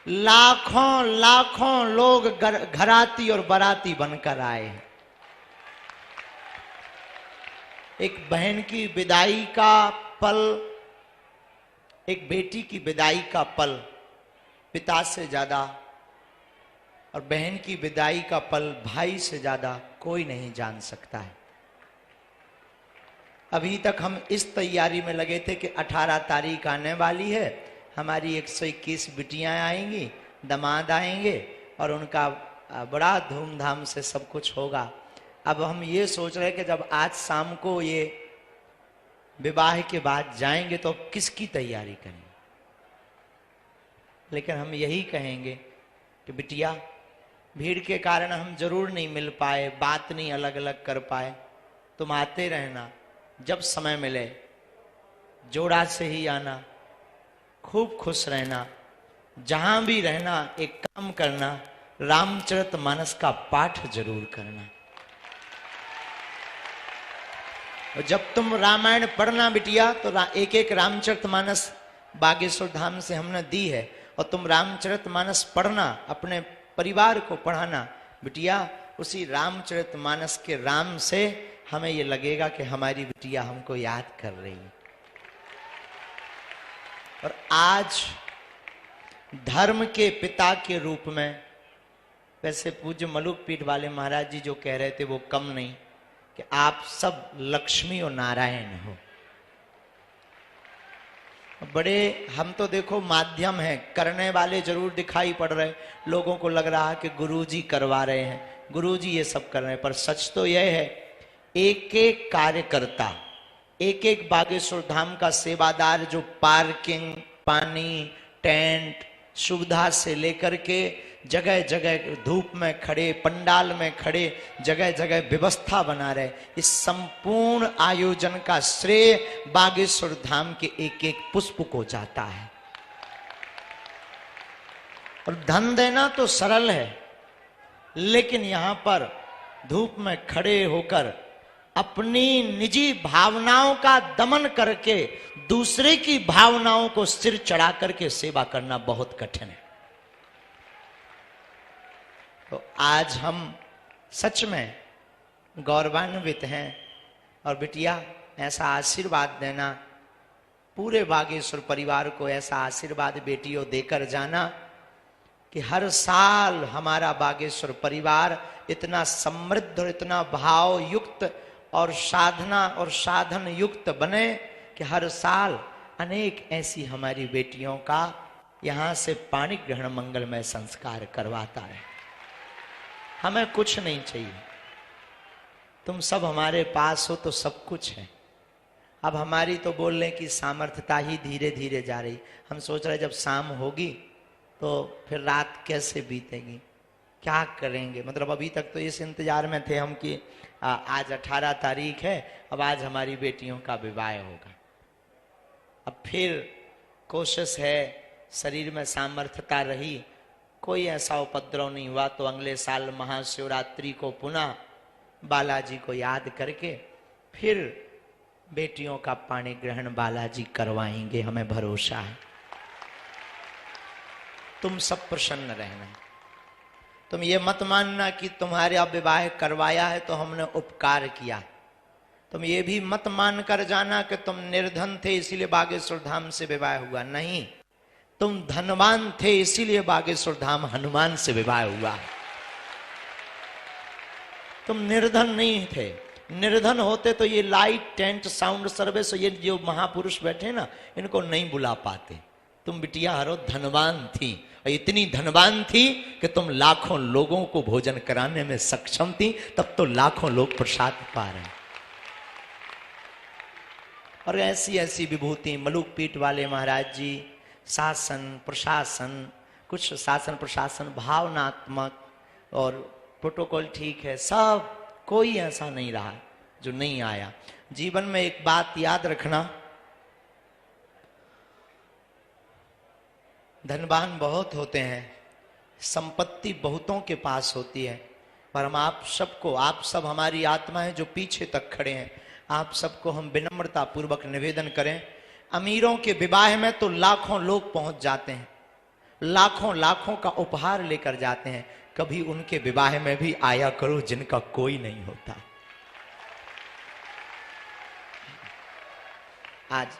लाखों लाखों लोग घराती और बाराती बनकर आए हैं। एक बहन की विदाई का पल, एक बेटी की विदाई का पल पिता से ज्यादा और बहन की विदाई का पल भाई से ज्यादा कोई नहीं जान सकता है। अभी तक हम इस तैयारी में लगे थे कि 18 तारीख आने वाली है, हमारी 121 बिटियां आएंगी, दामाद आएंगे और उनका बड़ा धूमधाम से सब कुछ होगा। अब हम ये सोच रहे हैं कि जब आज शाम को ये विवाह के बाद जाएंगे तो किसकी तैयारी करेंगे। लेकिन हम यही कहेंगे कि बिटिया, भीड़ के कारण हम जरूर नहीं मिल पाए, बात नहीं अलग अलग कर पाए, तुम आते रहना, जब समय मिले जोड़ा से ही आना, खूब खुश रहना, जहां भी रहना एक काम करना, रामचरितमानस का पाठ जरूर करना। और जब तुम रामायण पढ़ना बिटिया तो एक एक रामचरितमानस बागेश्वर धाम से हमने दी है, और तुम रामचरितमानस पढ़ना, अपने परिवार को पढ़ाना बिटिया। उसी रामचरितमानस के राम से हमें ये लगेगा कि हमारी बिटिया हमको याद कर रही है। और आज धर्म के पिता के रूप में, वैसे पूज्य मलुक पीठ वाले महाराज जी जो कह रहे थे वो कम नहीं, कि आप सब लक्ष्मी और नारायण हो। बड़े हम तो देखो माध्यम हैं, करने वाले जरूर दिखाई पड़ रहे, लोगों को लग रहा है कि गुरुजी करवा रहे हैं, गुरुजी ये सब कर रहे हैं, पर सच तो यह है एक एक कार्यकर्ता, एक एक बागेश्वर धाम का सेवादार जो पार्किंग, पानी, टेंट, सुविधा से लेकर के जगह जगह धूप में खड़े, पंडाल में खड़े, जगह जगह व्यवस्था बना रहे, इस संपूर्ण आयोजन का श्रेय बागेश्वर धाम के एक एक पुष्प को जाता है। और धन देना तो सरल है, लेकिन यहां पर धूप में खड़े होकर अपनी निजी भावनाओं का दमन करके दूसरे की भावनाओं को सिर चढ़ा करके सेवा करना बहुत कठिन है। तो आज हम सच में गौरवान्वित हैं। और बिटिया, ऐसा आशीर्वाद देना, पूरे बागेश्वर परिवार को ऐसा आशीर्वाद बेटियों देकर जाना कि हर साल हमारा बागेश्वर परिवार इतना समृद्ध और इतना भाव युक्त और साधना और साधन युक्त बने कि हर साल अनेक ऐसी हमारी बेटियों का यहां से पाणी ग्रहण मंगलमय संस्कार करवाता है। हमें कुछ नहीं चाहिए, तुम सब हमारे पास हो तो सब कुछ है। अब हमारी तो बोलने की सामर्थ्यता ही धीरे धीरे जा रही। हम सोच रहे जब शाम होगी तो फिर रात कैसे बीतेगी, क्या करेंगे। मतलब अभी तक तो इस इंतजार में थे हम कि आज 18 तारीख है, अब आज हमारी बेटियों का विवाह होगा। अब फिर कोशिश है, शरीर में सामर्थ्यता रही, कोई ऐसा उपद्रव नहीं हुआ तो अगले साल महाशिवरात्रि को पुनः बालाजी को याद करके फिर बेटियों का पाणी ग्रहण बालाजी करवाएंगे, हमें भरोसा है। तुम सब प्रसन्न रहना। तुम ये मत मानना कि तुम्हारे अब विवाह करवाया है तो हमने उपकार किया। तुम ये भी मत मान कर जाना कि तुम निर्धन थे इसीलिए बागेश्वर धाम से विवाह हुआ। नहीं, तुम धनवान थे इसीलिए बागेश्वर धाम हनुमान से विवाह हुआ। तुम निर्धन नहीं थे। निर्धन होते तो ये लाइट, टेंट, साउंड सर्विस, ये जो महापुरुष बैठे ना, इनको नहीं बुला पाते। तुम बिटिया हरो धनवान थी, और इतनी धनवान थी कि तुम लाखों लोगों को भोजन कराने में सक्षम थी, तब तो लाखों लोग प्रसाद पा रहे हैं। और ऐसी ऐसी विभूति मलुक पीठ वाले महाराज जी, शासन प्रशासन, कुछ शासन प्रशासन भावनात्मक और प्रोटोकॉल ठीक है, सब कोई ऐसा नहीं रहा जो नहीं आया। जीवन में एक बात याद रखना, धनवान बहुत होते हैं, संपत्ति बहुतों के पास होती है, पर हम आप सबको, आप सब हमारी आत्मा है जो पीछे तक खड़े हैं, आप सबको हम विनम्रता पूर्वक निवेदन करें, अमीरों के विवाह में तो लाखों लोग पहुंच जाते हैं, लाखों लाखों का उपहार लेकर जाते हैं, कभी उनके विवाह में भी आया करो जिनका कोई नहीं होता। आज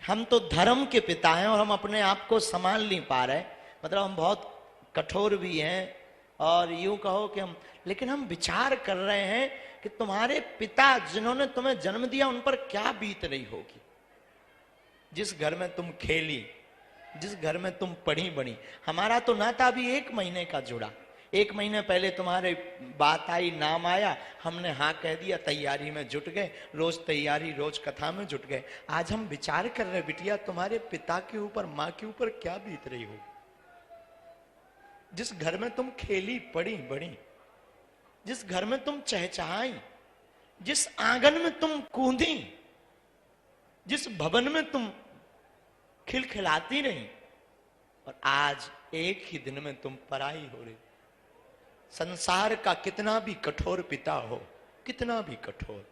हम तो धर्म के पिता हैं और हम अपने आप को संभाल नहीं पा रहे, मतलब हम बहुत कठोर भी हैं और यूं कहो कि हम, लेकिन हम विचार कर रहे हैं कि तुम्हारे पिता जिन्होंने तुम्हें जन्म दिया उन पर क्या बीत रही होगी। जिस घर में तुम खेली, जिस घर में तुम पढ़ी बड़ी, हमारा तो नाता अभी 1 महीने का जुड़ा, 1 महीने पहले तुम्हारे बात आई, नाम आया, हमने हाँ कह दिया, तैयारी में जुट गए, रोज तैयारी, रोज कथा में जुट गए। आज हम विचार कर रहे बिटिया तुम्हारे पिता के ऊपर, माँ के ऊपर क्या बीत रही हो। जिस घर में तुम खेली पड़ी बड़ी, जिस घर में तुम चहचहाई, जिस आंगन में तुम कूदी, जिस भवन में तुम खिलखिलाती रही, और आज एक ही दिन में तुम पराई हो रही। संसार का कितना भी कठोर पिता हो, कितना भी कठोर,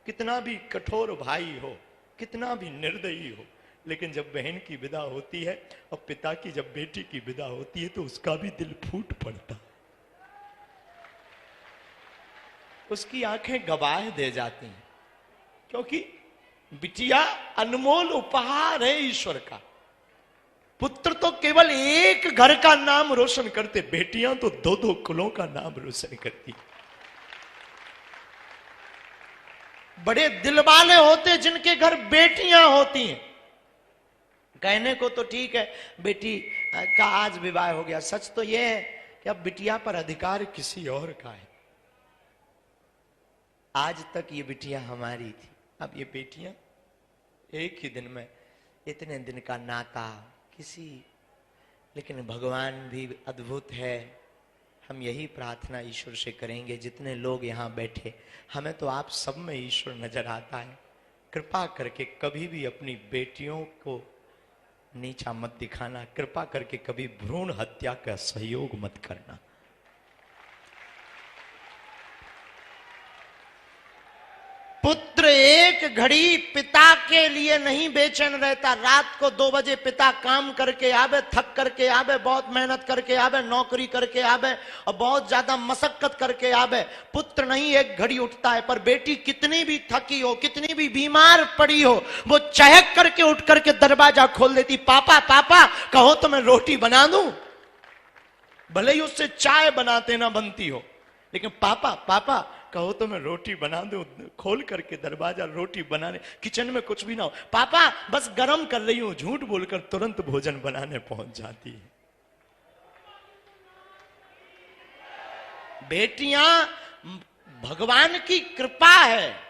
कितना भी कठोर भाई हो, कितना भी निर्दयी हो, लेकिन जब बहन की विदा होती है और पिता की जब बेटी की विदा होती है तो उसका भी दिल फूट पड़ता, उसकी आंखें गवाह दे जाती हैं, क्योंकि बिटिया अनमोल उपहार है ईश्वर का। पुत्र तो केवल एक घर का नाम रोशन करते, बेटियां तो 2-2 कुलों का नाम रोशन करती। बड़े दिल वाले होते जिनके घर बेटियां होती हैं। कहने को तो ठीक है बेटी का आज विवाह हो गया, सच तो यह है कि अब बिटिया पर अधिकार किसी और का है। आज तक ये बिटिया हमारी थी, अब ये बेटियां एक ही दिन में, इतने दिन का नाता किसी, लेकिन भगवान भी अद्भुत है। हम यही प्रार्थना ईश्वर से करेंगे, जितने लोग यहाँ बैठे, हमें तो आप सब में ईश्वर नजर आता है। कृपा करके कभी भी अपनी बेटियों को नीचा मत दिखाना, कृपा करके कभी भ्रूण हत्या का सहयोग मत करना। पुत्र एक घड़ी पिता के लिए नहीं बेचैन रहता। रात को 2 बजे पिता काम करके आवे, थक करके आवे, बहुत मेहनत करके आवे, नौकरी करके आवे और बहुत ज्यादा मशक्कत करके आवे, पुत्र नहीं एक घड़ी उठता है। पर बेटी कितनी भी थकी हो, कितनी भी बीमार पड़ी हो, वो चहक करके उठ करके दरवाजा खोल देती, पापा पापा कहो तो मैं रोटी बना दूं। भले ही उससे चाय बनाते ना बनती हो, लेकिन पापा पापा कहो तो मैं रोटी बना दूं। खोल करके दरवाजा, रोटी बनाने, किचन में कुछ भी ना हो, पापा बस गरम कर रही हूं, झूठ बोलकर तुरंत भोजन बनाने पहुंच जाती है। बेटियां भगवान की कृपा है,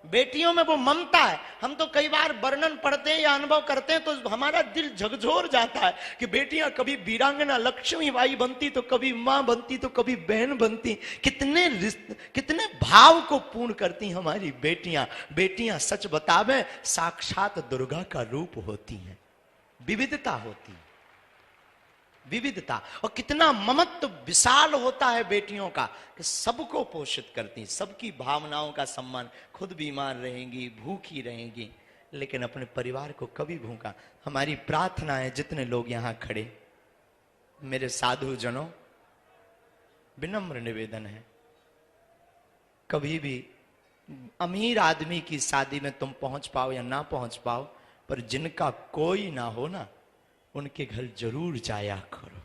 बेटियों में वो ममता है। हम तो कई बार वर्णन पढ़ते हैं या अनुभव करते हैं तो हमारा दिल झकझोर जाता है कि बेटियां कभी वीरांगना लक्ष्मीबाई बनती, तो कभी मां बनती, तो कभी बहन बनती। कितने भाव को पूर्ण करती हमारी बेटियां। बेटियां सच बतावे साक्षात दुर्गा का रूप होती हैं। विविधता होती है, विविधता, और कितना ममत्व विशाल होता है बेटियों का कि सबको पोषित करती, सबकी भावनाओं का सम्मान। खुद बीमार रहेंगी, भूखी रहेंगी, लेकिन अपने परिवार को कभी भूखा। हमारी प्रार्थना है, जितने लोग यहां खड़े, मेरे साधु जनों, विनम्र निवेदन है, कभी भी अमीर आदमी की शादी में तुम पहुंच पाओ या ना पहुंच पाओ, पर जिनका कोई ना हो ना, उनके घर जरूर जाया करो।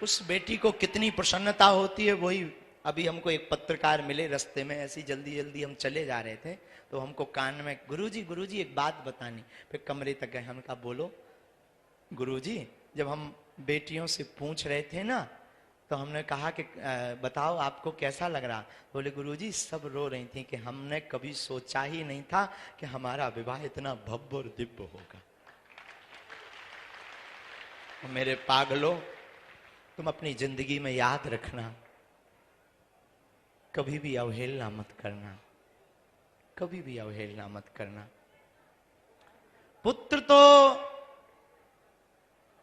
उस बेटी को कितनी प्रसन्नता होती है। वही अभी हमको एक पत्रकार मिले रास्ते में, ऐसी जल्दी जल्दी हम चले जा रहे थे, तो हमको कान में गुरुजी एक बात बतानी। फिर कमरे तक गए, हम कहा बोलो। गुरुजी जब हम बेटियों से पूछ रहे थे ना, तो हमने कहा कि बताओ आपको कैसा लग रहा। बोले गुरुजी सब रो रही थी कि हमने कभी सोचा ही नहीं था कि हमारा विवाह इतना भव्य और दिव्य होगा। मेरे पागलों, तुम अपनी जिंदगी में याद रखना, कभी भी अवहेलना मत करना, कभी भी अवहेलना मत करना। पुत्र तो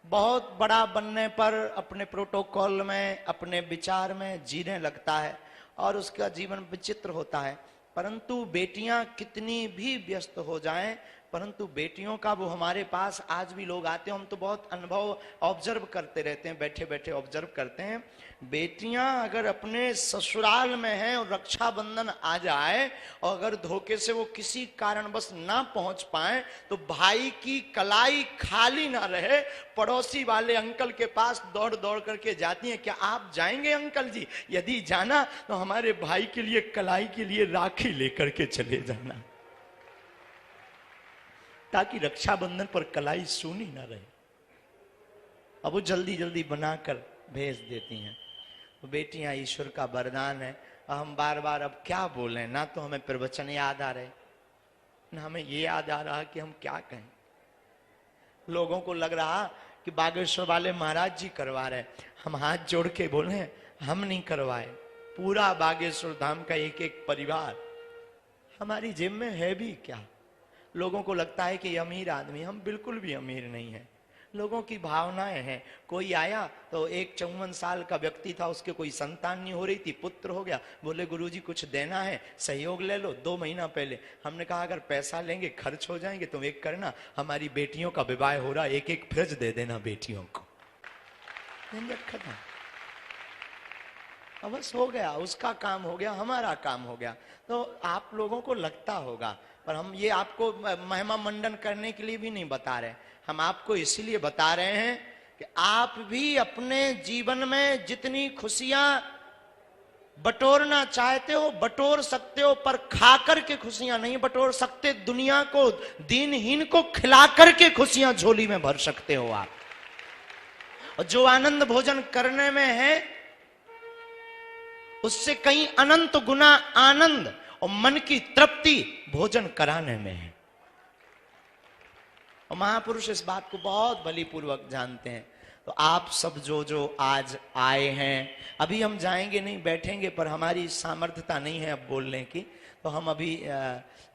बहुत बड़ा बनने पर अपने प्रोटोकॉल में, अपने विचार में जीने लगता है, और उसका जीवन विचित्र होता है। परंतु बेटियां कितनी भी व्यस्त हो जाएं, परंतु बेटियों का वो हमारे पास आज भी लोग आते हैं, हम तो बहुत अनुभव ऑब्जर्व करते रहते हैं, बैठे बैठे ऑब्जर्व करते हैं। बेटियां अगर अपने ससुराल में हैं और रक्षाबंधन आ जाए और अगर धोखे से वो किसी कारणवश ना पहुंच पाए तो भाई की कलाई खाली ना रहे, पड़ोसी वाले अंकल के पास दौड़ दौड़ करके जाती हैं, क्या आप जाएंगे अंकल जी? यदि जाना तो हमारे भाई के लिए कलाई के लिए राखी लेकर के चले जाना, ताकि रक्षाबंधन पर कलाई सूनी ना रहे। अब वो जल्दी जल्दी बनाकर भेज देती हैं। तो बेटियां ईश्वर का वरदान है। हम बार बार अब क्या बोलें, ना तो हमें प्रवचन याद आ रहे, ना हमें ये याद आ रहा कि हम क्या कहें। लोगों को लग रहा कि बागेश्वर वाले महाराज जी करवा रहे, हम हाथ जोड़ के बोले हम नहीं करवाए। पूरा बागेश्वर धाम का एक एक परिवार, हमारी जेब में है भी क्या? लोगों को लगता है कि अमीर आदमी, हम बिल्कुल भी अमीर नहीं है। लोगों की भावनाएं हैं। कोई आया तो एक 54 साल का व्यक्ति था, उसके कोई संतान नहीं हो रही थी, पुत्र हो गया, बोले गुरुजी कुछ देना है, सहयोग ले लो। 2 महीना पहले हमने कहा अगर पैसा लेंगे खर्च हो जाएंगे, तुम एक करना, हमारी बेटियों का विवाह हो रहा, एक एक फ्रिज दे देना बेटियों को। खत्म, अब बस हो गया, उसका काम हो गया, हमारा काम हो गया। तो आप लोगों को लगता होगा, पर हम ये आपको महिमा मंडन करने के लिए भी नहीं बता रहे, हम आपको इसीलिए बता रहे हैं कि आप भी अपने जीवन में जितनी खुशियां बटोरना चाहते हो बटोर सकते हो, पर खाकर के खुशियां नहीं बटोर सकते। दुनिया को, दीनहीन को खिलाकर के खुशियां झोली में भर सकते हो आप। और जो आनंद भोजन करने में है उससे कहीं अनंत गुना आनंद और मन की तृप्ति भोजन कराने में है। और महापुरुष इस बात को बहुत बलिपूर्वक जानते हैं। तो आप सब जो जो आज आए हैं, अभी हम जाएंगे नहीं, बैठेंगे, पर हमारी सामर्थ्यता नहीं है अब बोलने की, तो हम अभी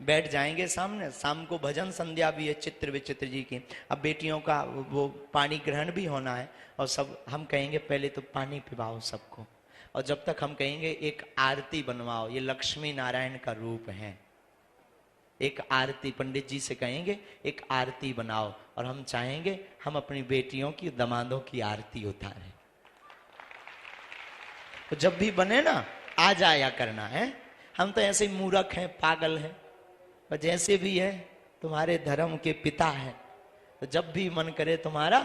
बैठ जाएंगे सामने। शाम को भजन संध्या भी है चित्र विचित्र जी की। अब बेटियों का वो पानी ग्रहण भी होना है, और सब हम कहेंगे पहले तो पानी पिलाओ सबको, और जब तक हम कहेंगे एक आरती बनवाओ। ये लक्ष्मी नारायण का रूप है। एक आरती पंडित जी से कहेंगे एक आरती बनाओ, और हम चाहेंगे हम अपनी बेटियों की, दामादों की आरती उतारें। तो जब भी बने ना आ जाया करना है। हम तो ऐसे मूर्ख हैं, पागल हैं, और जैसे भी है तुम्हारे धर्म के पिता है, तो जब भी मन करे तुम्हारा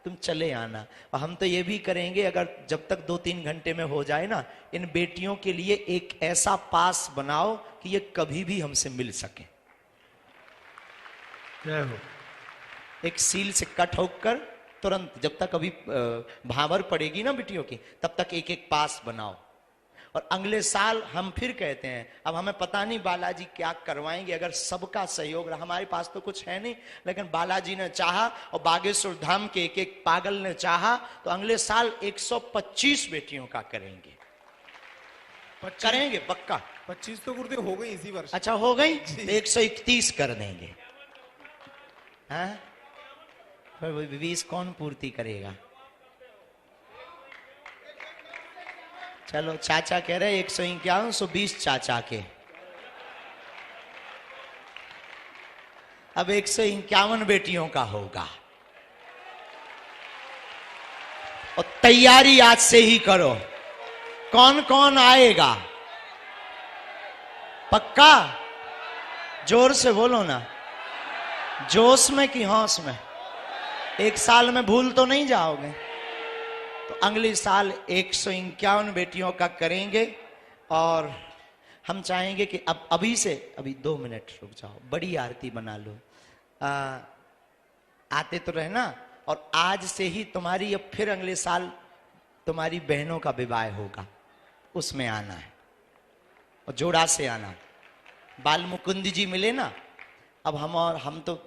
तुम चले आना। और हम तो ये भी करेंगे, अगर जब तक 2-3 घंटे में हो जाए ना, इन बेटियों के लिए एक ऐसा पास बनाओ कि ये कभी भी हमसे मिल सके। जय हो। एक सील से कट होकर तुरंत, जब तक अभी भावर पड़ेगी ना बिटियों की, तब तक एक एक पास बनाओ। और अगले साल हम फिर कहते हैं, अब हमें पता नहीं बालाजी क्या करवाएंगे, अगर सबका सहयोग रहा। हमारे पास तो कुछ है नहीं, लेकिन बालाजी ने चाहा और बागेश्वर धाम के एक एक पागल ने चाहा, तो अगले साल 125 बेटियों का करेंगे। करेंगे पक्का। 25 तो गुरुदेव हो गई इसी वर्ष। अच्छा हो गई, तो 131 कर देंगे। हाँ, 20 कौन पूर्ति करेगा? चलो, चाचा कह रहे 151, 120 चाचा के। अब 151 बेटियों का होगा, और तैयारी आज से ही करो। कौन कौन आएगा? पक्का? जोर से बोलो ना, जोश में कि होश में? एक साल में भूल तो नहीं जाओगे? तो अगले साल 151 बेटियों का करेंगे। और हम चाहेंगे कि अब अभी से, अभी 2 मिनट रुक जाओ, बड़ी आरती बना लो। आते तो रहना, और आज से ही तुम्हारी, अब फिर अगले साल तुम्हारी बहनों का विवाह होगा, उसमें आना है, और जोड़ा से आना। बाल मुकुंद जी मिले ना, अब हम तो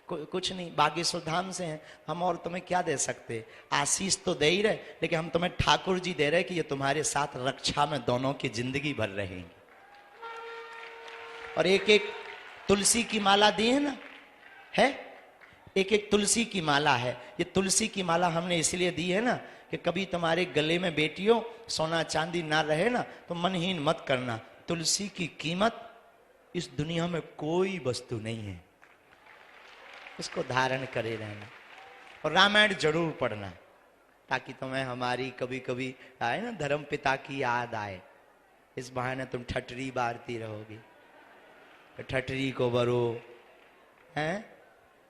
कुछ नहीं, बागेश्वर धाम से हैं हम, और तुम्हें क्या दे सकते? आशीष तो दे ही रहे, लेकिन हम तुम्हें ठाकुर जी दे रहे कि ये तुम्हारे साथ रक्षा में दोनों की जिंदगी भर रहेंगे। और एक एक तुलसी की माला दी है ना, है एक एक तुलसी की माला है। ये तुलसी की माला हमने इसलिए दी है ना कि कि कभी तुम्हारे गले में बेटियों सोना चांदी ना रहे ना तो मनहीन मत करना। तुलसी की कीमत इस दुनिया में कोई वस्तु नहीं है, इसको धारण करे रहना। और रामायण जरूर पढ़ना ताकि तुम्हें हमारी कभी कभी आए ना धर्म पिता की याद आए। इस बहाने तुम ठटरी बारती रहोगी। तो ठटरी को बरो हैं,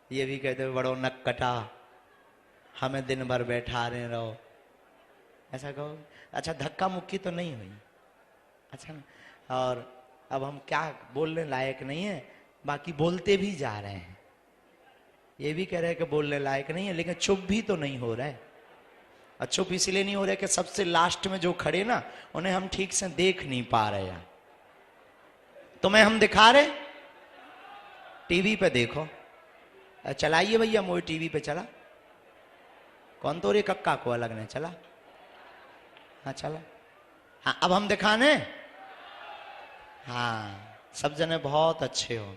ये भी कहते बड़ो नक कटा, हमें दिन भर बैठा रहे रहो, ऐसा कहो। अच्छा धक्का मुक्की तो नहीं हुई, अच्छा ना। और अब हम क्या बोलने लायक नहीं है, बाकी बोलते भी जा रहे हैं। ये भी कह रहे हैं कि बोलने लायक नहीं है, लेकिन चुप भी तो नहीं हो रहा है। और चुप इसलिए नहीं हो रहे कि सबसे लास्ट में जो खड़े ना उन्हें हम ठीक से देख नहीं पा रहे हैं। तुम्हें हम दिखा रहे, टीवी पे देखो, चलाइए भैया मोई टीवी पे चला, कौन तो रे कक्का को अलग ने चला, हाँ चला, हाँ अब हम दिखाने। हाँ सब जने बहुत अच्छे हो,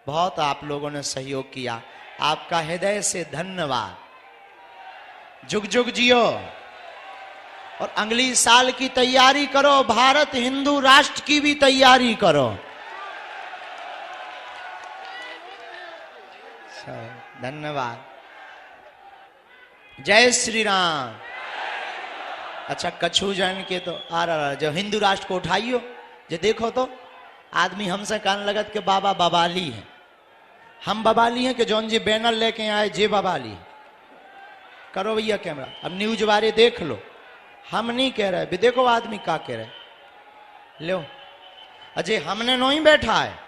बहुत आप लोगों ने सहयोग किया, आपका हृदय से धन्यवाद। जुग जुग जियो और अगली साल की तैयारी करो, भारत हिंदू राष्ट्र की भी तैयारी करो। धन्यवाद। जय श्री राम। अच्छा कछु जन के तो आ रहा जो हिंदू राष्ट्र को उठाइयो, जो देखो तो आदमी हमसे कहने लगत के बाबा बबाली है। हम बबाली हैं कि जौन जी बैनर लेके आए जे बबाली है। करो भैया कैमरा, अब न्यूज वाले देख लो, हम नहीं कह रहे, भी देखो आदमी क्या कह रहे। लो अजय हमने नहीं बैठा है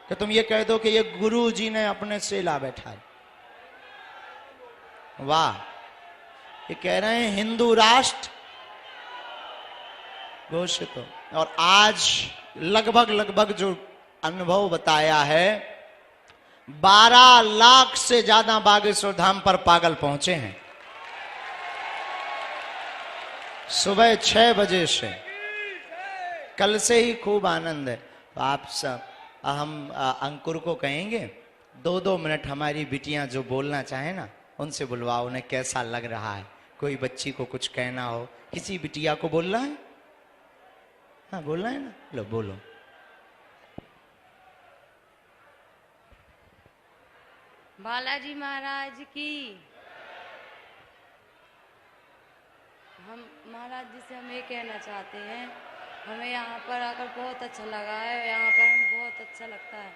कि तुम ये कह दो कि ये गुरु जी ने अपने से ला बैठा है। वाह, ये कह रहे हैं हिंदू राष्ट्र घोषित हो। और आज लगभग जो अनुभव बताया है, 12 लाख से ज्यादा बागेश्वर धाम पर पागल पहुंचे हैं सुबह 6 बजे से। कल से ही खूब आनंद है। तो आप सब हम अंकुर को कहेंगे 2-2 मिनट हमारी बिटियां जो बोलना चाहे ना उनसे बुलवाओ, उन्हें कैसा लग रहा है। कोई बच्ची को कुछ कहना हो, किसी बिटिया को बोलना है, हाँ बोलना है ना, लो बोलो। बालाजी महाराज की। हम महाराज जी से हम ये कहना चाहते हैं, हमें यहाँ पर आकर बहुत अच्छा लगा है, यहाँ पर हमें बहुत अच्छा लगता है।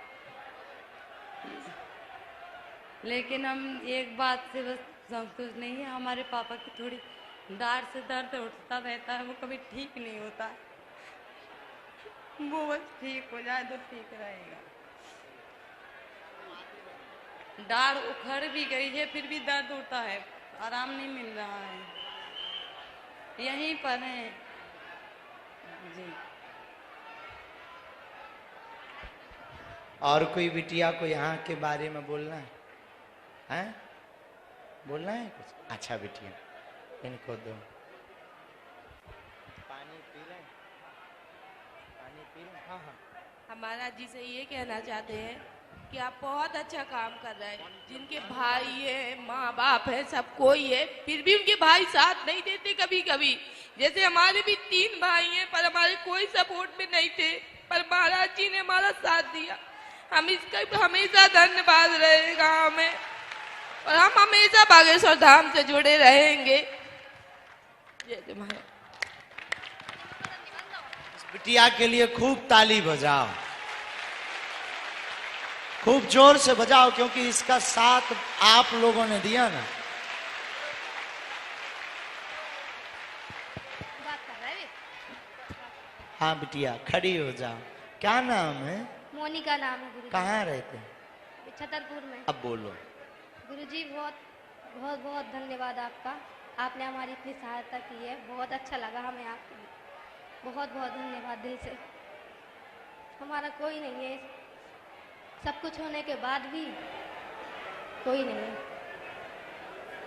लेकिन हम एक बात से बस संतुष्ट नहीं है, हमारे पापा की थोड़ी दाढ़ से दर्द उठता रहता है, वो कभी ठीक नहीं होता। वो बस ठीक हो जाए तो ठीक रहेगा। दाढ़ उखड़ भी गई है फिर भी दर्द होता है, आराम नहीं मिल रहा है। यहीं पर है जी। और कोई बिटिया को यहाँ के बारे में बोलना है, हैं? बोलना है कुछ? अच्छा बिटिया इनको दो पानी पी लें, पानी पी लें। हाँ हाँ, हम महाराज जी से ये कहना चाहते हैं कि आप बहुत अच्छा काम कर रहे हैं। जिनके भाई है, माँ बाप है, सब कोई है, फिर भी उनके भाई साथ नहीं देते कभी कभी। जैसे हमारे भी 3 भाई हैं पर हमारे कोई सपोर्ट में नहीं थे, पर महाराज जी ने हमारा साथ दिया। हम इसका हमेशा धन्यवाद रहेगा हमें, और हम हमेशा बागेश्वर धाम से जुड़े रहेंगे। जय महाराज। बिटिया के लिए खूब ताली बजाओ, खूब जोर से बजाओ, क्योंकि इसका साथ आप लोगों ने दिया ना। बात कर रहे हैं। हाँ बिटिया खड़ी हो जाओ। क्या नाम है? मोनिका नाम है गुरुजी। कहाँ रहते हैं? छतरपुर में। अब बोलो। गुरुजी बहुत बहुत बहुत धन्यवाद आपका, आपने हमारी इतनी सहायता की है, बहुत अच्छा लगा हमें आपकी। बहुत बहुत धन्यवाद दिल से। हमारा कोई नहीं है, सब कुछ होने के बाद भी कोई नहीं है।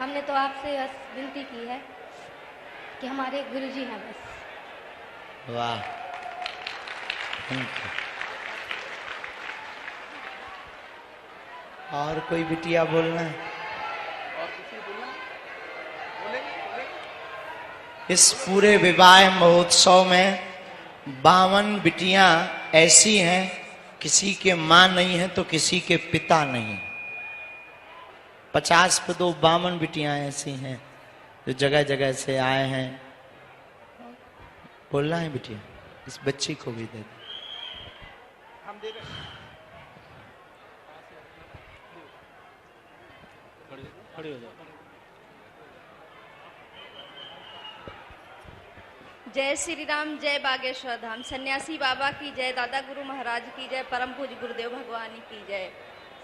हमने तो आपसे बस विनती की है कि हमारे गुरुजी हैं बस। वाह, और कोई बिटिया बोलना है? और किसी बोलना? बोलेंगे बोलेंगे। इस पूरे विवाह महोत्सव में 52 बिटियां ऐसी हैं, किसी के मां नहीं है तो किसी के पिता नहीं। 50 पे 52 बिटियां ऐसी हैं जो जगह जगह से आए हैं। बोलना है बिटिया, इस बच्ची को भी दे दो। हम दे रहे हैं। खड़े हो जाओ। जय श्री राम, जय बागेश्वर धाम। सन्यासी बाबा की जय, दादा गुरु महाराज की जय, परम पूज्य गुरुदेव भगवान की जय।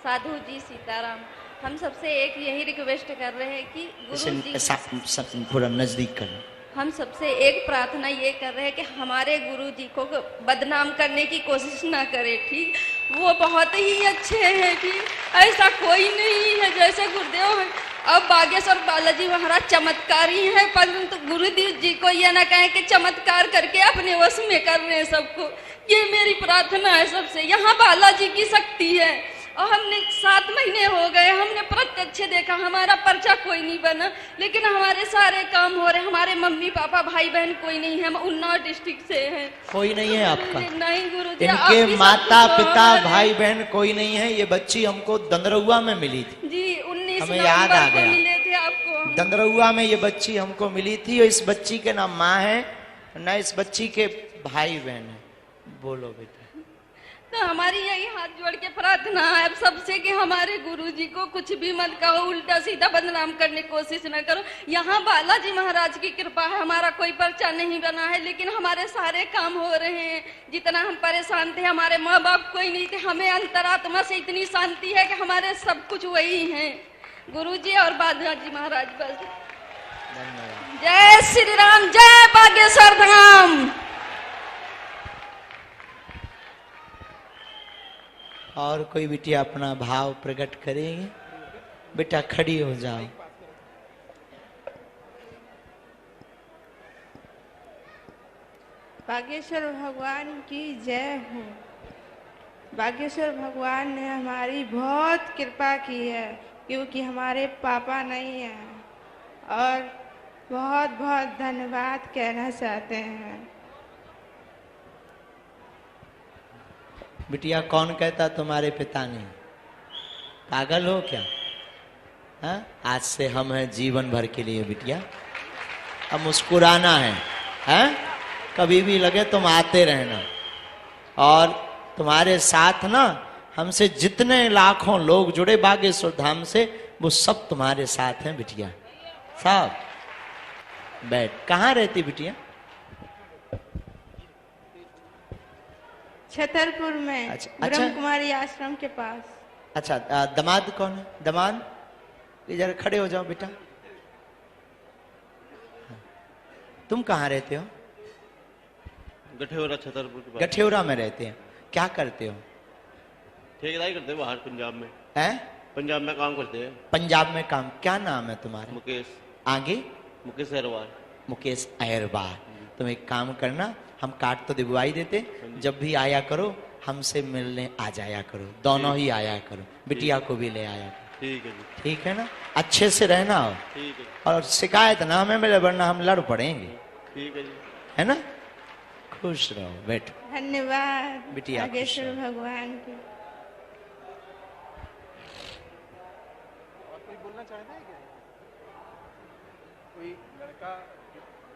साधु जी सीताराम। हम सबसे एक यही रिक्वेस्ट कर रहे हैं कि गुरु जी थोड़ा नजदीक करें। हम सबसे एक प्रार्थना ये कर रहे हैं कि हमारे गुरु जी को बदनाम करने की कोशिश ना करें, ठीक। वो बहुत ही अच्छे हैं, ठीक। ऐसा कोई नहीं है जैसे गुरुदेव। अब बागेश्वर बालाजी महाराज चमत्कारी है, परंतु गुरुदेव जी को यह ना कहें कि चमत्कार करके अपने वश में कर रहे हैं सबको। ये मेरी प्रार्थना है सबसे। यहाँ बालाजी की शक्ति है और हमने 7 महीने हो गए, हमने प्रत्यक्ष देखा। हमारा पर्चा कोई नहीं बना, लेकिन हमारे सारे काम हो रहे। हमारे मम्मी पापा भाई बहन कोई नहीं है, हम उन्नाव डिस्ट्रिक्ट से हैं। कोई नहीं है आपका? नहीं गुरुजी। इनके माता पिता भाई बहन कोई नहीं है। ये बच्ची हमको दंदरौआ में मिली थी जी, 19 हमें याद आ गया। मिले थे आपको। दंदरौआ में ये बच्ची हमको मिली थी और इस बच्ची के ना माँ है ना इस बच्ची के भाई बहन है। बोलो बेटा। तो हमारी यही हाथ जोड़ के प्रार्थना है सबसे कि हमारे गुरुजी को कुछ भी मत कहो, उल्टा सीधा बदनाम करने की कोशिश न करो। यहाँ बालाजी महाराज की कृपा है, हमारा कोई पर्चा नहीं बना है, लेकिन हमारे सारे काम हो रहे हैं। जितना हम परेशान थे, हमारे माँ बाप कोई नहीं थे, हमें अंतरात्मा से इतनी शांति है कि हमारे सब कुछ वही है, गुरुजी और बालाजी महाराज। बस जय श्री राम, जय बागेश्वर धाम। और कोई बिटिया अपना भाव प्रकट करेंगे? बेटा खड़ी हो जाओ। बागेश्वर भगवान की जय हो। बागेश्वर भगवान ने हमारी बहुत कृपा की है, क्योंकि हमारे पापा नहीं हैं। और बहुत बहुत धन्यवाद कहना चाहते हैं। बिटिया कौन कहता तुम्हारे पिता नहीं? पागल हो क्या? हा? आज से हम हैं जीवन भर के लिए बिटिया। अब मुस्कुराना है, हैं? कभी भी लगे तुम आते रहना। और तुम्हारे साथ ना हमसे जितने लाखों लोग जुड़े बागेश्वर धाम से, वो सब तुम्हारे साथ हैं बिटिया। सब बैठ। कहाँ रहती बिटिया? छतरपुर में। अच्छा, ब्रह्म कुमारी आश्रम के पास। अच्छा, दामाद कौन है? दामाद इधर खड़े हो जाओ बेटा। तुम कहाँ रहते हो? गठेौरा, छतरपुर के पास। गठेौरा में रहते हैं। क्या करते हो? ठेकेदारी करते हैं बाहर पंजाब में। हैं? पंजाब में काम करते हैं। पंजाब में काम। क्या नाम है तुम्हारा? मुकेश। आगे? मुकेश अहरवार। मुकेश अहरवार। तुम एक काम करना, हम कार्ड तो दिलवाई देते, जब भी आया करो हमसे मिलने आ जाया करो। दोनों ही आया करो, बिटिया को भी ले आया करो। ठीक है जी। ठीक है ना? अच्छे से रहना हो। ठीक है। और शिकायत ना हमें मिले, वरना हम लड़ पड़ेंगे। ठीक है जी। है ना? खुश रहो, बैठो। धन्यवाद बिटिया। बागेश्वर भगवान की। और कोई बोलना चाहता है क्या? कोई लड़का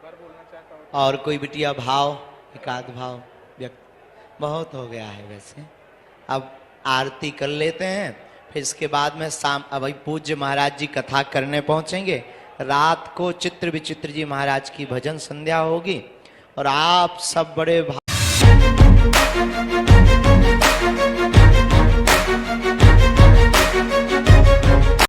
बार बोलना चाहता हो? और कोई बिटिया भाव, एकाध भाव व्यक्त? बहुत हो गया है वैसे। अब आरती कर लेते हैं, फिर इसके बाद में शाम अब पूज्य महाराज जी कथा करने पहुंचेंगे। रात को चित्र विचित्र जी महाराज की भजन संध्या होगी और आप सब बड़े